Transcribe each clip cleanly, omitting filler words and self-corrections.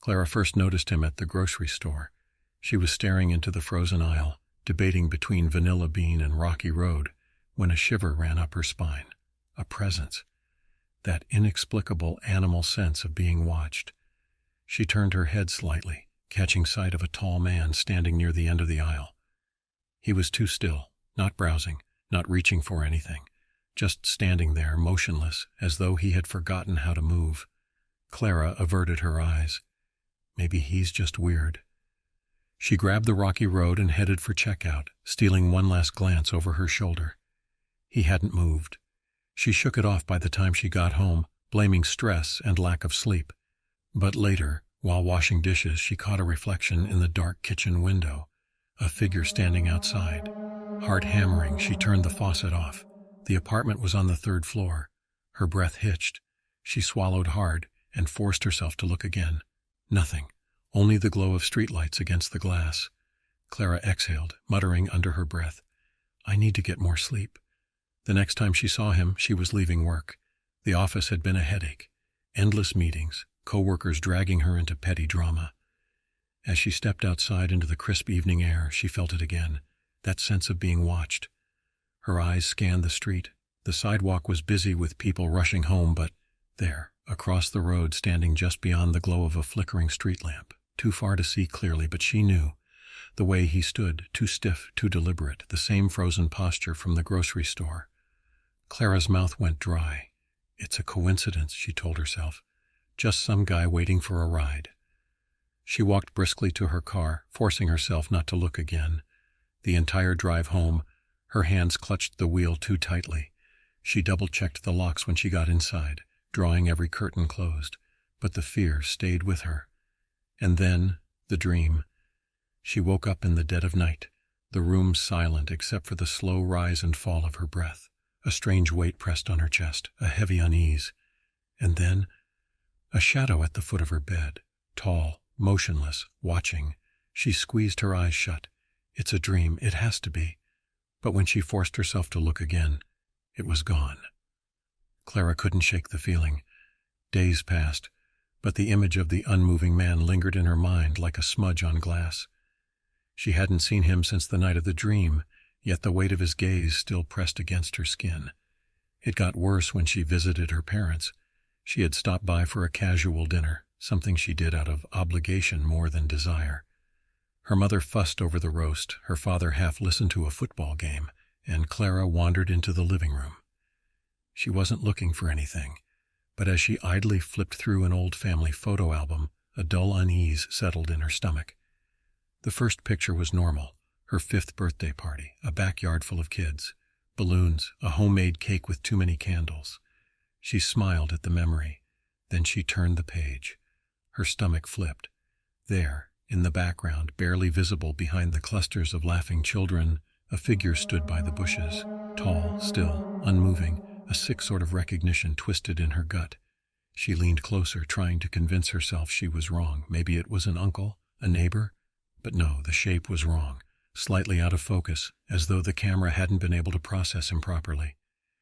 Clara first noticed him at the grocery store. She was staring into the frozen aisle, debating between Vanilla Bean and Rocky Road, when a shiver ran up her spine. A presence. That inexplicable animal sense of being watched. She turned her head slightly, catching sight of a tall man standing near the end of the aisle. He was too still, not browsing, not reaching for anything, just standing there, motionless, as though he had forgotten how to move. Clara averted her eyes. Maybe he's just weird. She grabbed the rocky road and headed for checkout, stealing one last glance over her shoulder. He hadn't moved. She shook it off by the time she got home, blaming stress and lack of sleep. But later, while washing dishes, she caught a reflection in the dark kitchen window, a figure standing outside. Heart hammering, she turned the faucet off. The apartment was on the 3rd floor. Her breath hitched. She swallowed hard and forced herself to look again. Nothing. Only the glow of streetlights against the glass. Clara exhaled, muttering under her breath, "I need to get more sleep." The next time she saw him, she was leaving work. The office had been a headache. Endless meetings, co-workers dragging her into petty drama. As she stepped outside into the crisp evening air, she felt it again, that sense of being watched. Her eyes scanned the street. The sidewalk was busy with people rushing home, but there, across the road, standing just beyond the glow of a flickering street lamp, too far to see clearly, but she knew. The way he stood, too stiff, too deliberate, the same frozen posture from the grocery store. Clara's mouth went dry. It's a coincidence, she told herself. Just some guy waiting for a ride. She walked briskly to her car, forcing herself not to look again. The entire drive home, her hands clutched the wheel too tightly. She double-checked the locks when she got inside, drawing every curtain closed, but the fear stayed with her. And then, the dream. She woke up in the dead of night, the room silent except for the slow rise and fall of her breath. A strange weight pressed on her chest, a heavy unease. And then, a shadow at the foot of her bed, tall, motionless, watching. She squeezed her eyes shut. It's a dream, it has to be. But when she forced herself to look again, it was gone. Clara couldn't shake the feeling. Days passed, but the image of the unmoving man lingered in her mind like a smudge on glass. She hadn't seen him since the night of the dream, yet the weight of his gaze still pressed against her skin. It got worse when she visited her parents. She had stopped by for a casual dinner, something she did out of obligation more than desire. Her mother fussed over the roast, her father half listened to a football game, and Clara wandered into the living room. She wasn't looking for anything, but as she idly flipped through an old family photo album, a dull unease settled in her stomach. The first picture was normal, her 5th birthday party, a backyard full of kids, balloons, a homemade cake with too many candles. She smiled at the memory. Then she turned the page. Her stomach flipped. There, in the background, barely visible behind the clusters of laughing children, a figure stood by the bushes, tall, still, unmoving, a sick sort of recognition twisted in her gut. She leaned closer, trying to convince herself she was wrong. Maybe it was an uncle, a neighbor? But no, the shape was wrong, slightly out of focus, as though the camera hadn't been able to process him properly.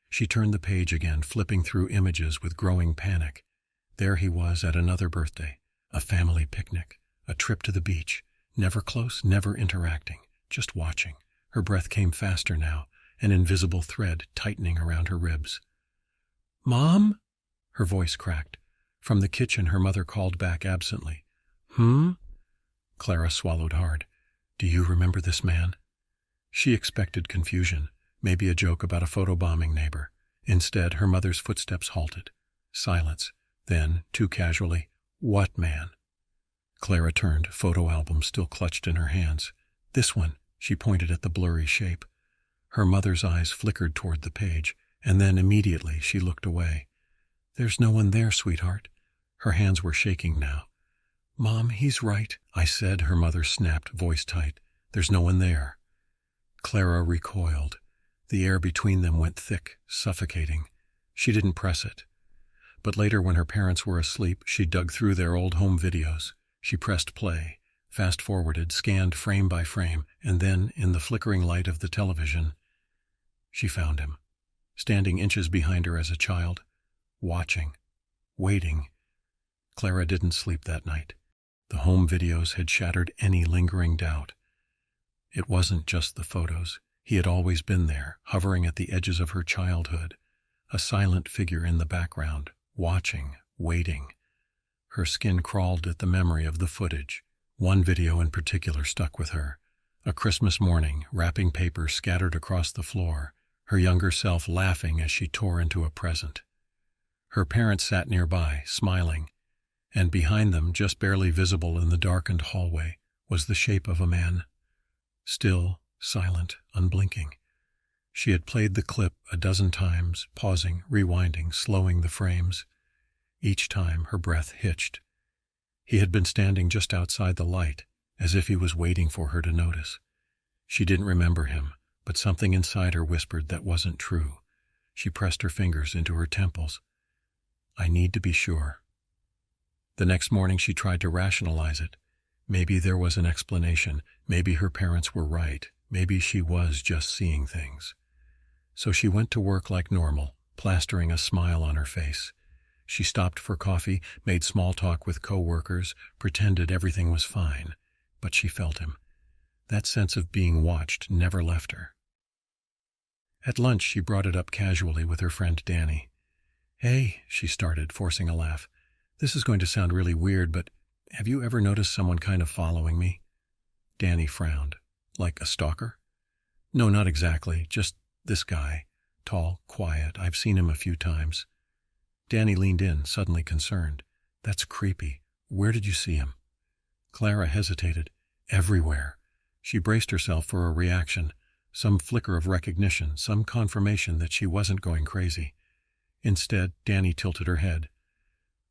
She turned the page again, flipping through images with growing panic. There he was at another birthday, a family picnic, a trip to the beach, never close, never interacting, just watching. Her breath came faster now, an invisible thread tightening around her ribs. "Mom?" Her voice cracked. From the kitchen, her mother called back absently. Clara swallowed hard. "Do you remember this man?" She expected confusion, maybe a joke about a photobombing neighbor. Instead, her mother's footsteps halted. Silence. Then, too casually, "What man?" Clara turned, photo album still clutched in her hands. "This one," she pointed at the blurry shape. Her mother's eyes flickered toward the page, and then immediately she looked away. "There's no one there, sweetheart." Her hands were shaking now. "Mom, he's right," I said, her mother snapped, voice tight. "There's no one there." Clara recoiled. The air between them went thick, suffocating. She didn't press it. But later, when her parents were asleep, she dug through their old home videos. She pressed play, fast-forwarded, scanned frame by frame, and then, in the flickering light of the television, she found him, standing inches behind her as a child, watching, waiting. Clara didn't sleep that night. The home videos had shattered any lingering doubt. It wasn't just the photos. He had always been there, hovering at the edges of her childhood, a silent figure in the background, watching, waiting. Her skin crawled at the memory of the footage. One video in particular stuck with her. A Christmas morning, wrapping paper scattered across the floor, her younger self laughing as she tore into a present. Her parents sat nearby, smiling, and behind them, just barely visible in the darkened hallway, was the shape of a man. Still, silent, unblinking. She had played the clip a dozen times, pausing, rewinding, slowing the frames. Each time her breath hitched. He had been standing just outside the light, as if he was waiting for her to notice. She didn't remember him, but something inside her whispered that wasn't true. She pressed her fingers into her temples. I need to be sure. The next morning she tried to rationalize it. Maybe there was an explanation. Maybe her parents were right. Maybe she was just seeing things. So she went to work like normal, plastering a smile on her face. She stopped for coffee, made small talk with co-workers, pretended everything was fine. But she felt him. That sense of being watched never left her. At lunch she brought it up casually with her friend Danny. Hey, she started, forcing a laugh. This is going to sound really weird, but have you ever noticed someone kind of following me? Danny frowned. Like a stalker? No, not exactly. Just this guy. Tall, quiet. I've seen him a few times. Danny leaned in, suddenly concerned. That's creepy. Where did you see him? Clara hesitated. Everywhere. She braced herself for a reaction, some flicker of recognition, some confirmation that she wasn't going crazy. Instead, Danny tilted her head.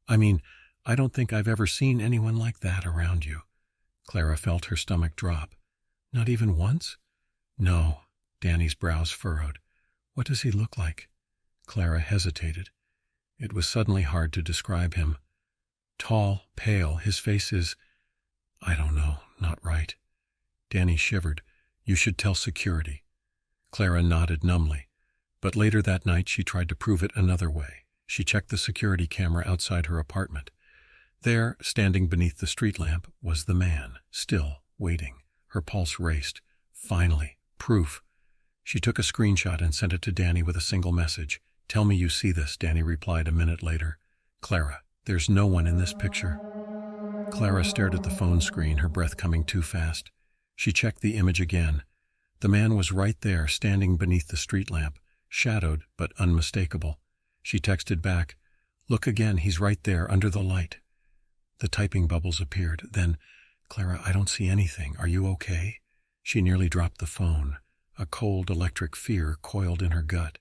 I mean, I don't think I've ever seen anyone like that around you. Clara felt her stomach drop. Not even once? No. Danny's brows furrowed. What does he look like? Clara hesitated. It was suddenly hard to describe him. Tall, pale, his face is, I don't know, not right. Danny shivered. You should tell security. Clara nodded numbly. But later that night she tried to prove it another way. She checked the security camera outside her apartment. There, standing beneath the street lamp, was the man, still waiting. Her pulse raced. Finally, proof. She took a screenshot and sent it to Danny with a single message. Tell me you see this, Danny replied a minute later. Clara, there's no one in this picture. Clara stared at the phone screen, her breath coming too fast. She checked the image again. The man was right there, standing beneath the street lamp, shadowed but unmistakable. She texted back, Look again, he's right there, under the light. The typing bubbles appeared. Then, Clara, I don't see anything. Are you okay? She nearly dropped the phone. A cold electric fear coiled in her gut.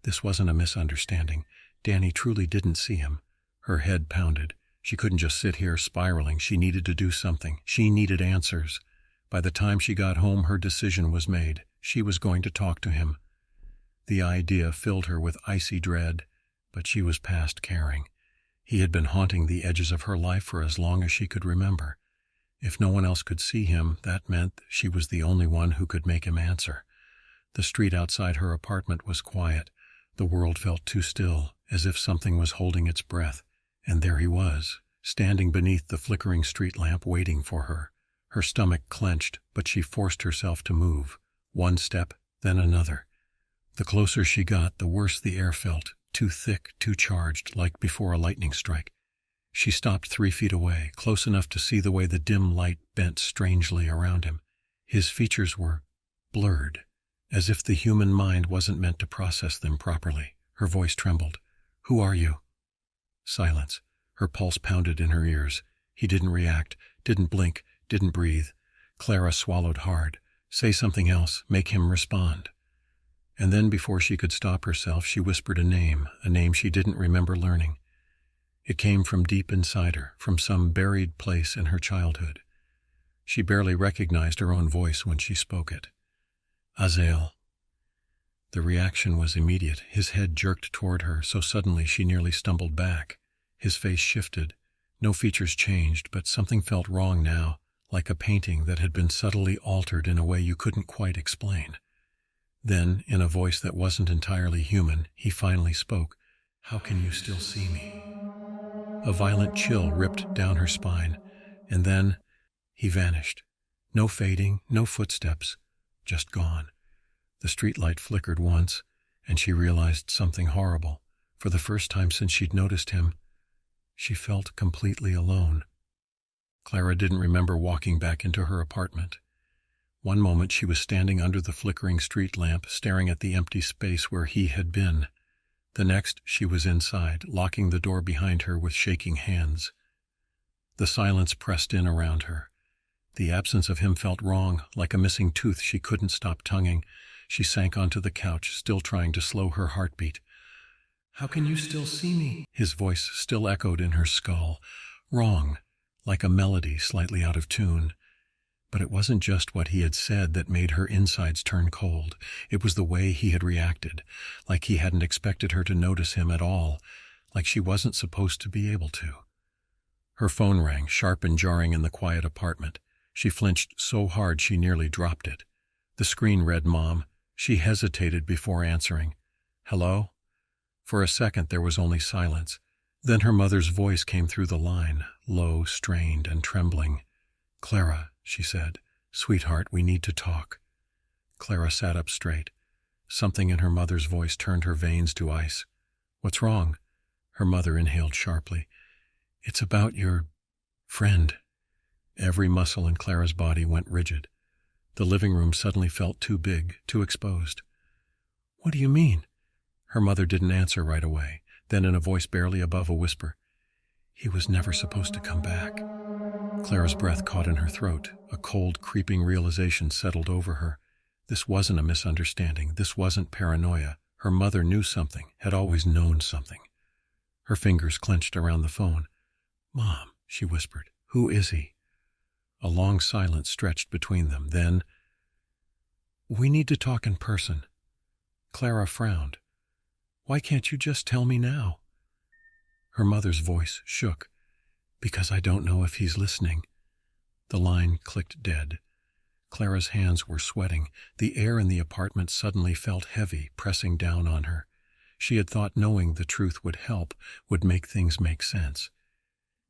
This wasn't a misunderstanding. Danny truly didn't see him. Her head pounded. She couldn't just sit here spiraling. She needed to do something. She needed answers. By the time she got home, her decision was made. She was going to talk to him. The idea filled her with icy dread, but she was past caring. He had been haunting the edges of her life for as long as she could remember. If no one else could see him, that meant she was the only one who could make him answer. The street outside her apartment was quiet. The world felt too still, as if something was holding its breath. And there he was, standing beneath the flickering street lamp, waiting for her. Her stomach clenched, but she forced herself to move. One step, then another. The closer she got, the worse the air felt, too thick, too charged, like before a lightning strike. She stopped 3 feet away, close enough to see the way the dim light bent strangely around him. His features were blurred, as if the human mind wasn't meant to process them properly. Her voice trembled. Who are you? Silence. Her pulse pounded in her ears. He didn't react, didn't blink, didn't breathe. Clara swallowed hard. Say something else. Make him respond. And then, before she could stop herself, she whispered a name she didn't remember learning. It came from deep inside her, from some buried place in her childhood. She barely recognized her own voice when she spoke it. Azael. The reaction was immediate. His head jerked toward her so suddenly she nearly stumbled back. His face shifted. No features changed, but something felt wrong now, like a painting that had been subtly altered in a way you couldn't quite explain. Then, in a voice that wasn't entirely human, he finally spoke. How can you still see me? A violent chill ripped down her spine. And then he vanished. No fading, no footsteps, just gone. The streetlight flickered once, and she realized something horrible. For the first time since she'd noticed him, she felt completely alone. Clara didn't remember walking back into her apartment. One moment she was standing under the flickering street lamp, staring at the empty space where he had been. The next, she was inside, locking the door behind her with shaking hands. The silence pressed in around her. The absence of him felt wrong, like a missing tooth she couldn't stop tonguing. She sank onto the couch, still trying to slow her heartbeat. "How can you still see me?" His voice still echoed in her skull. Wrong, like a melody slightly out of tune. But it wasn't just what he had said that made her insides turn cold. It was the way he had reacted, like he hadn't expected her to notice him at all, like she wasn't supposed to be able to. Her phone rang, sharp and jarring in the quiet apartment. She flinched so hard she nearly dropped it. The screen read Mom. She hesitated before answering. "Hello?" For a second there was only silence. Then her mother's voice came through the line, low, strained, and trembling. "Clara," she said, "sweetheart, we need to talk." Clara sat up straight. Something in her mother's voice turned her veins to ice. "What's wrong?" Her mother inhaled sharply. "It's about your friend." Every muscle in Clara's body went rigid. The living room suddenly felt too big, too exposed. "What do you mean?" Her mother didn't answer right away. Then in a voice barely above a whisper, "He was never supposed to come back." Clara's breath caught in her throat. A cold, creeping realization settled over her. This wasn't a misunderstanding. This wasn't paranoia. Her mother knew something, had always known something. Her fingers clenched around the phone. "Mom," she whispered, "who is he?" A long silence stretched between them. Then, "We need to talk in person." Clara frowned. "Why can't you just tell me now?" Her mother's voice shook. "Because I don't know if he's listening." The line clicked dead. Clara's hands were sweating. The air in the apartment suddenly felt heavy, pressing down on her. She had thought knowing the truth would help, would make things make sense.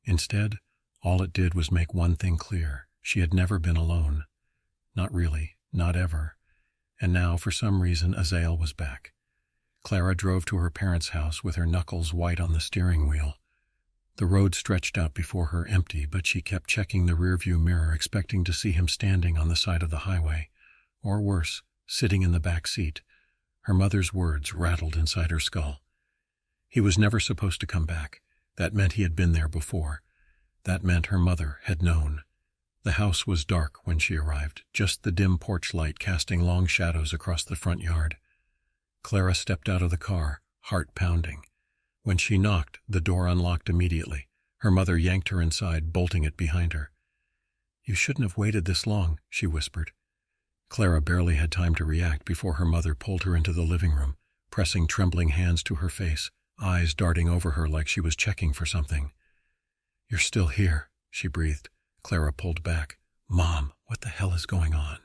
Instead, all it did was make one thing clear. She had never been alone. Not really, not ever. And now, for some reason, Azael was back. Clara drove to her parents' house with her knuckles white on the steering wheel. The road stretched out before her empty, but she kept checking the rearview mirror, expecting to see him standing on the side of the highway. Or worse, sitting in the back seat. Her mother's words rattled inside her skull. He was never supposed to come back. That meant he had been there before. That meant her mother had known. The house was dark when she arrived, just the dim porch light casting long shadows across the front yard. Clara stepped out of the car, heart pounding. When she knocked, the door unlocked immediately. Her mother yanked her inside, bolting it behind her. "You shouldn't have waited this long," she whispered. Clara barely had time to react before her mother pulled her into the living room, pressing trembling hands to her face, eyes darting over her like she was checking for something. "You're still here," she breathed. Clara pulled back. "Mom, what the hell is going on?"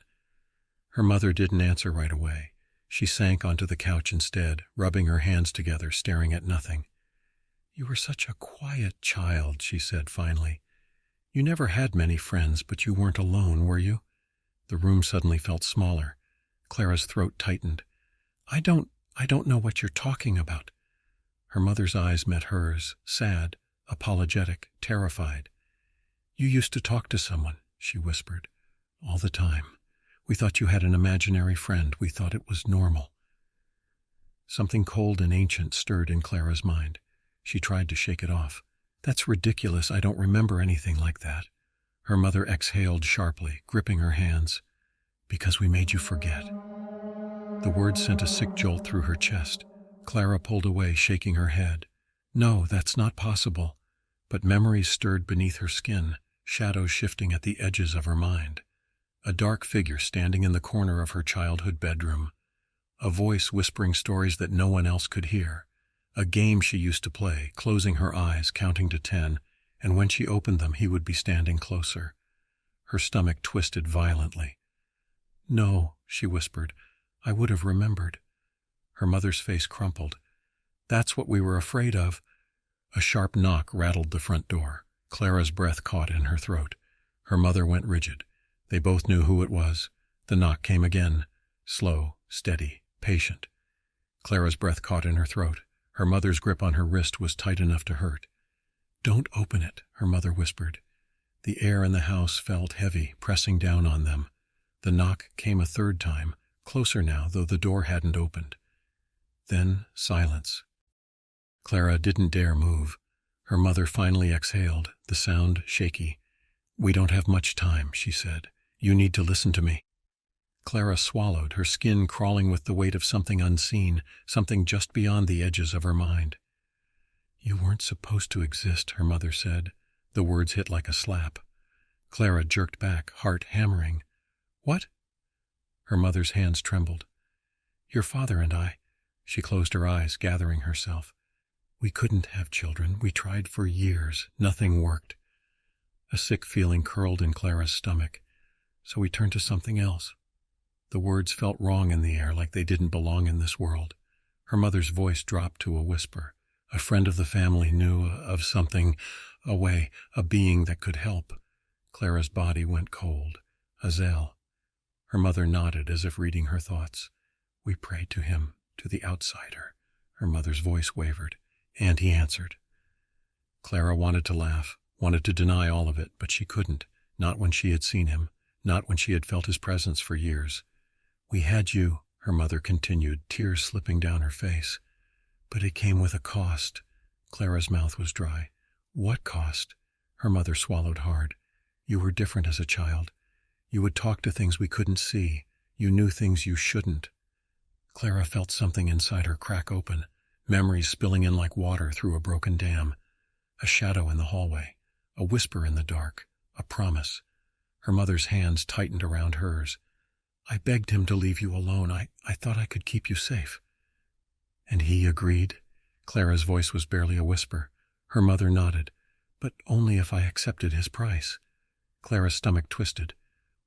Her mother didn't answer right away. She sank onto the couch instead, rubbing her hands together, staring at nothing. "You were such a quiet child," she said finally. "You never had many friends, but you weren't alone, were you?" The room suddenly felt smaller. Clara's throat tightened. I don't know what you're talking about." Her mother's eyes met hers, sad, apologetic, terrified. "You used to talk to someone," she whispered. "All the time. We thought you had an imaginary friend. We thought it was normal." Something cold and ancient stirred in Clara's mind. She tried to shake it off. "That's ridiculous. I don't remember anything like that." Her mother exhaled sharply, gripping her hands. "Because we made you forget." The words sent a sick jolt through her chest. Clara pulled away, shaking her head. "No, that's not possible." But memories stirred beneath her skin, shadows shifting at the edges of her mind. A dark figure standing in the corner of her childhood bedroom. A voice whispering stories that no one else could hear. A game she used to play, closing her eyes, counting to 10, and when she opened them he would be standing closer. Her stomach twisted violently. "No," she whispered, "I would have remembered." Her mother's face crumpled. "That's what we were afraid of." A sharp knock rattled the front door. Clara's breath caught in her throat. Her mother went rigid. They both knew who it was. The knock came again, slow, steady, patient. Clara's breath caught in her throat. Her mother's grip on her wrist was tight enough to hurt. "Don't open it," her mother whispered. The air in the house felt heavy, pressing down on them. The knock came a third time, closer now, though the door hadn't opened. Then silence. Clara didn't dare move. Her mother finally exhaled, the sound shaky. "We don't have much time," she said. "You need to listen to me." Clara swallowed, her skin crawling with the weight of something unseen, something just beyond the edges of her mind. "You weren't supposed to exist," her mother said. The words hit like a slap. Clara jerked back, heart hammering. "What?" Her mother's hands trembled. "Your father and I." She closed her eyes, gathering herself. "We couldn't have children. We tried for years. Nothing worked." A sick feeling curled in Clara's stomach. "So we turned to something else." The words felt wrong in the air, like they didn't belong in this world. Her mother's voice dropped to a whisper. A friend of the family knew of something, a way, a being that could help. Clara's body went cold. Azel. Her mother nodded as if reading her thoughts. "We prayed to him, to the outsider." Her mother's voice wavered. "And he answered." Clara wanted to laugh, wanted to deny all of it, but she couldn't, not when she had seen him, not when she had felt his presence for years. "We had you," her mother continued, tears slipping down her face. "But it came with a cost." Clara's mouth was dry. "What cost?" Her mother swallowed hard. "You were different as a child. You would talk to things we couldn't see. You knew things you shouldn't." Clara felt something inside her crack open, memories spilling in like water through a broken dam. A shadow in the hallway, a whisper in the dark, a promise. Her mother's hands tightened around hers. "I begged him to leave you alone. I thought I could keep you safe." "And he agreed?" Clara's voice was barely a whisper. Her mother nodded. "But only if I accepted his price." Clara's stomach twisted.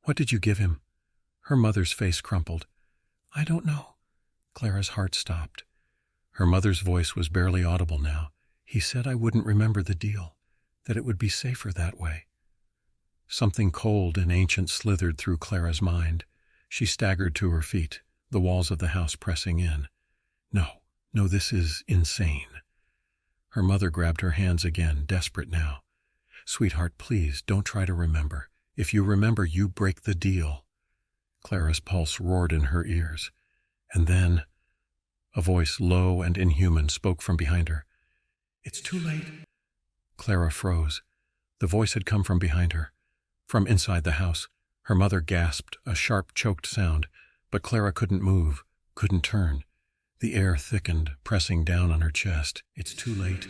"What did you give him?" Her mother's face crumpled. "I don't know." Clara's heart stopped. Her mother's voice was barely audible now. "He said I wouldn't remember the deal, that it would be safer that way." Something cold and ancient slithered through Clara's mind. She staggered to her feet, the walls of the house pressing in. No, this is insane." Her mother grabbed her hands again, desperate now. "Sweetheart, please, don't try to remember. If you remember, you break the deal." Clara's pulse roared in her ears. And then a voice, low and inhuman, spoke from behind her. "It's too late." Clara froze. The voice had come from behind her, from inside the house. Her mother gasped, a sharp, choked sound, but Clara couldn't move, couldn't turn. The air thickened, pressing down on her chest. "It's too late."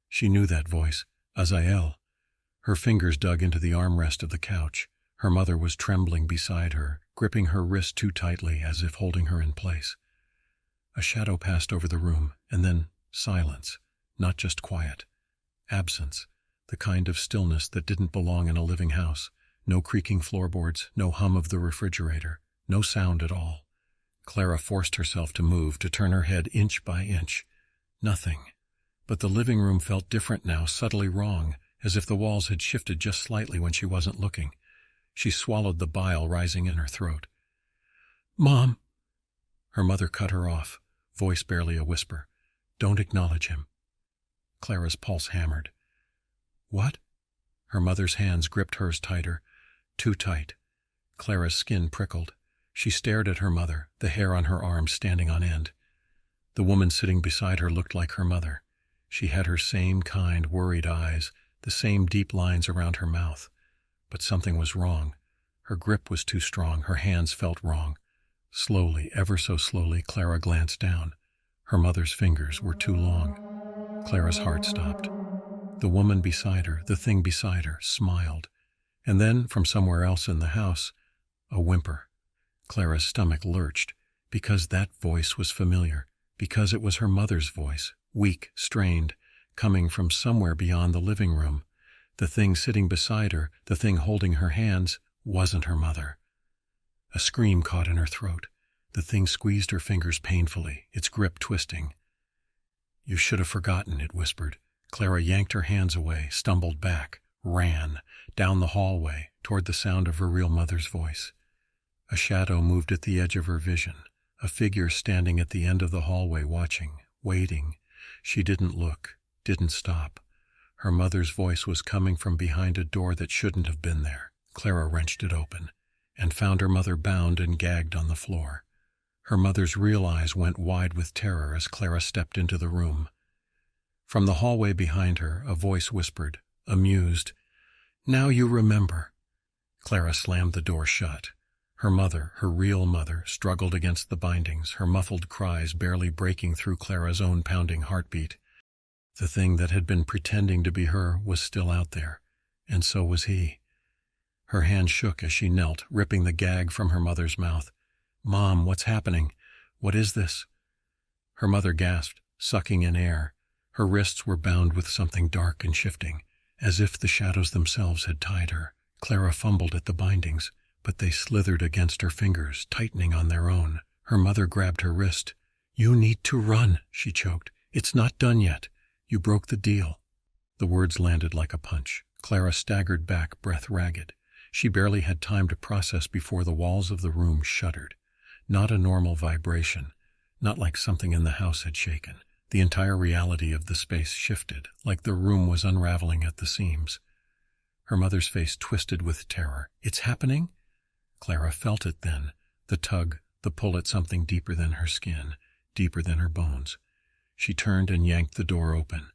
She knew that voice. Azael. Her fingers dug into the armrest of the couch. Her mother was trembling beside her, gripping her wrist too tightly, as if holding her in place. A shadow passed over the room, and then silence. Not just quiet. Absence. The kind of stillness that didn't belong in a living house. No creaking floorboards, no hum of the refrigerator, no sound at all. Clara forced herself to move, to turn her head inch by inch. Nothing. But the living room felt different now, subtly wrong, as if the walls had shifted just slightly when she wasn't looking. She swallowed the bile rising in her throat. "Mom!" Her mother cut her off, voice barely a whisper. "Don't acknowledge him." Clara's pulse hammered. "What?" Her mother's hands gripped hers tighter, too tight. Clara's skin prickled. She stared at her mother, the hair on her arms standing on end. The woman sitting beside her looked like her mother. She had her same kind, worried eyes, the same deep lines around her mouth. But something was wrong. Her grip was too strong, her hands felt wrong. Slowly, ever so slowly, Clara glanced down. Her mother's fingers were too long. Clara's heart stopped. The woman beside her, the thing beside her, smiled. And then, from somewhere else in the house, a whimper. Clara's stomach lurched, because that voice was familiar, because it was her mother's voice, weak, strained, coming from somewhere beyond the living room. The thing sitting beside her, the thing holding her hands, wasn't her mother. A scream caught in her throat. The thing squeezed her fingers painfully, its grip twisting. "You should have forgotten," it whispered. Clara yanked her hands away, stumbled back. ran, down the hallway, toward the sound of her real mother's voice. A shadow moved at the edge of her vision, a figure standing at the end of the hallway watching, waiting. She didn't look, didn't stop. Her mother's voice was coming from behind a door that shouldn't have been there. Clara wrenched it open, and found her mother bound and gagged on the floor. Her mother's real eyes went wide with terror as Clara stepped into the room. From the hallway behind her, a voice whispered, amused, "Now you remember." Clara slammed the door shut. Her mother, her real mother, struggled against the bindings, her muffled cries barely breaking through Clara's own pounding heartbeat. The thing that had been pretending to be her was still out there, and so was he. Her hand shook as she knelt, ripping the gag from her mother's mouth. "Mom, what's happening? What is this?" Her mother gasped, sucking in air. Her wrists were bound with something dark and shifting, as if the shadows themselves had tied her. Clara fumbled at the bindings, but they slithered against her fingers, tightening on their own. Her mother grabbed her wrist. "You need to run," she choked. "It's not done yet. You broke the deal." The words landed like a punch. Clara staggered back, breath ragged. She barely had time to process before the walls of the room shuddered. Not a normal vibration, not like something in the house had shaken. The entire reality of the space shifted, like the room was unraveling at the seams. Her mother's face twisted with terror. "It's happening?" Clara felt it then, the tug, the pull at something deeper than her skin, deeper than her bones. She turned and yanked the door open.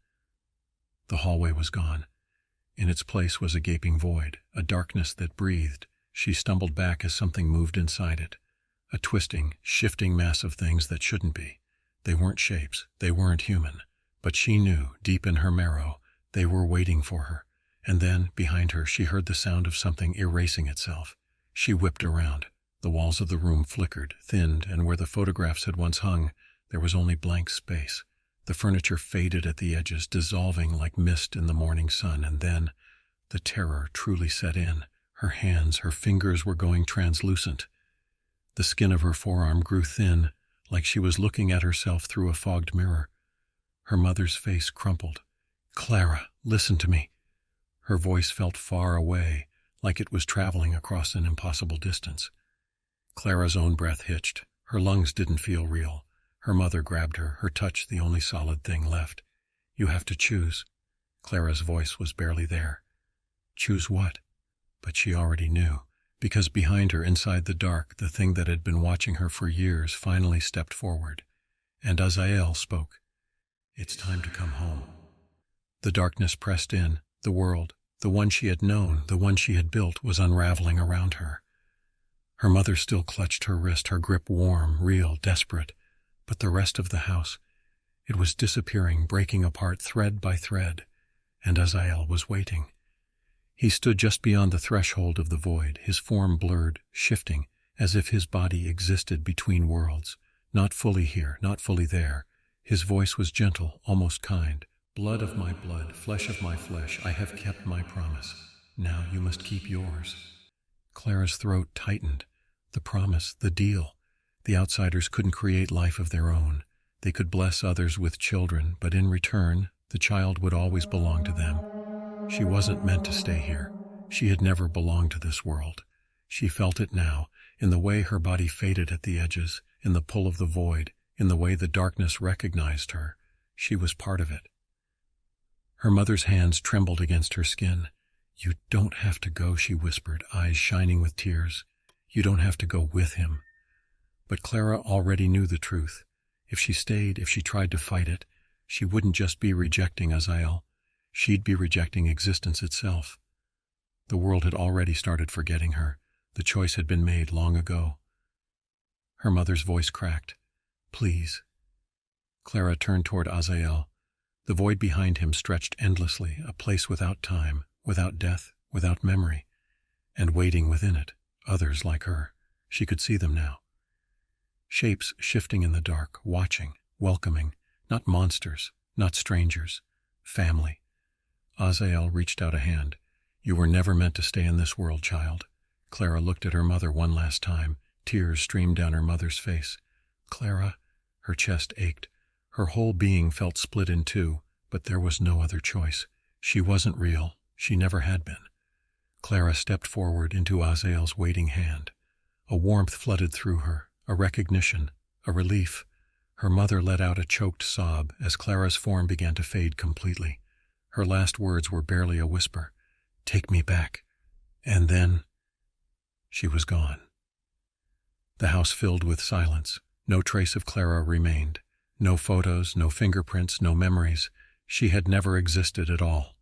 The hallway was gone. In its place was a gaping void, a darkness that breathed. She stumbled back as something moved inside it. A twisting, shifting mass of things that shouldn't be. They weren't shapes, they weren't human. But she knew, deep in her marrow, they were waiting for her. And then, behind her, she heard the sound of something erasing itself. She whipped around. The walls of the room flickered, thinned, and where the photographs had once hung, there was only blank space. The furniture faded at the edges, dissolving like mist in the morning sun, and then the terror truly set in. Her hands, her fingers were going translucent. The skin of her forearm grew thin, like she was looking at herself through a fogged mirror. Her mother's face crumpled. "Clara, listen to me." Her voice felt far away, like it was traveling across an impossible distance. Clara's own breath hitched. Her lungs didn't feel real. Her mother grabbed her, her touch the only solid thing left. "You have to choose." Clara's voice was barely there. Choose what? But she already knew, because behind her, inside the dark, the thing that had been watching her for years finally stepped forward. And Azael spoke. "It's time to come home." The darkness pressed in. The world, the one she had known, the one she had built, was unraveling around her. Her mother still clutched her wrist, her grip warm, real, desperate. But the rest of the house, it was disappearing, breaking apart thread by thread. And Azael was waiting. He stood just beyond the threshold of the void, his form blurred, shifting, as if his body existed between worlds, not fully here, not fully there. His voice was gentle, almost kind. "Blood of my blood, flesh of my flesh, I have kept my promise. Now you must keep yours." Clara's throat tightened. The promise, the deal. The outsiders couldn't create life of their own. They could bless others with children, but in return, the child would always belong to them. She wasn't meant to stay here. She had never belonged to this world. She felt it now, in the way her body faded at the edges, in the pull of the void, in the way the darkness recognized her. She was part of it. Her mother's hands trembled against her skin. "You don't have to go," she whispered, eyes shining with tears. "You don't have to go with him." But Clara already knew the truth. If she stayed, if she tried to fight it, she wouldn't just be rejecting Azael. She'd be rejecting existence itself. The world had already started forgetting her. The choice had been made long ago. Her mother's voice cracked. "Please." Clara turned toward Azael. The void behind him stretched endlessly, a place without time, without death, without memory. And waiting within it, others like her. She could see them now. Shapes shifting in the dark, watching, welcoming, not monsters, not strangers, family. Azael reached out a hand. "You were never meant to stay in this world, child." Clara looked at her mother one last time. Tears streamed down her mother's face. "Clara," her chest ached. Her whole being felt split in two, but there was no other choice. She wasn't real, She never had been. Clara stepped forward into Azael's waiting hand. A warmth flooded through her, a recognition, a relief. Her mother let out a choked sob as Clara's form began to fade completely. Her last words were barely a whisper. "Take me back." And then she was gone. The house filled with silence. No trace of Clara remained. No photos, no fingerprints, no memories. She had never existed at all.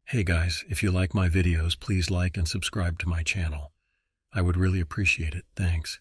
Hey guys, if you like my videos, please like and subscribe to my channel. I would really appreciate it. Thanks.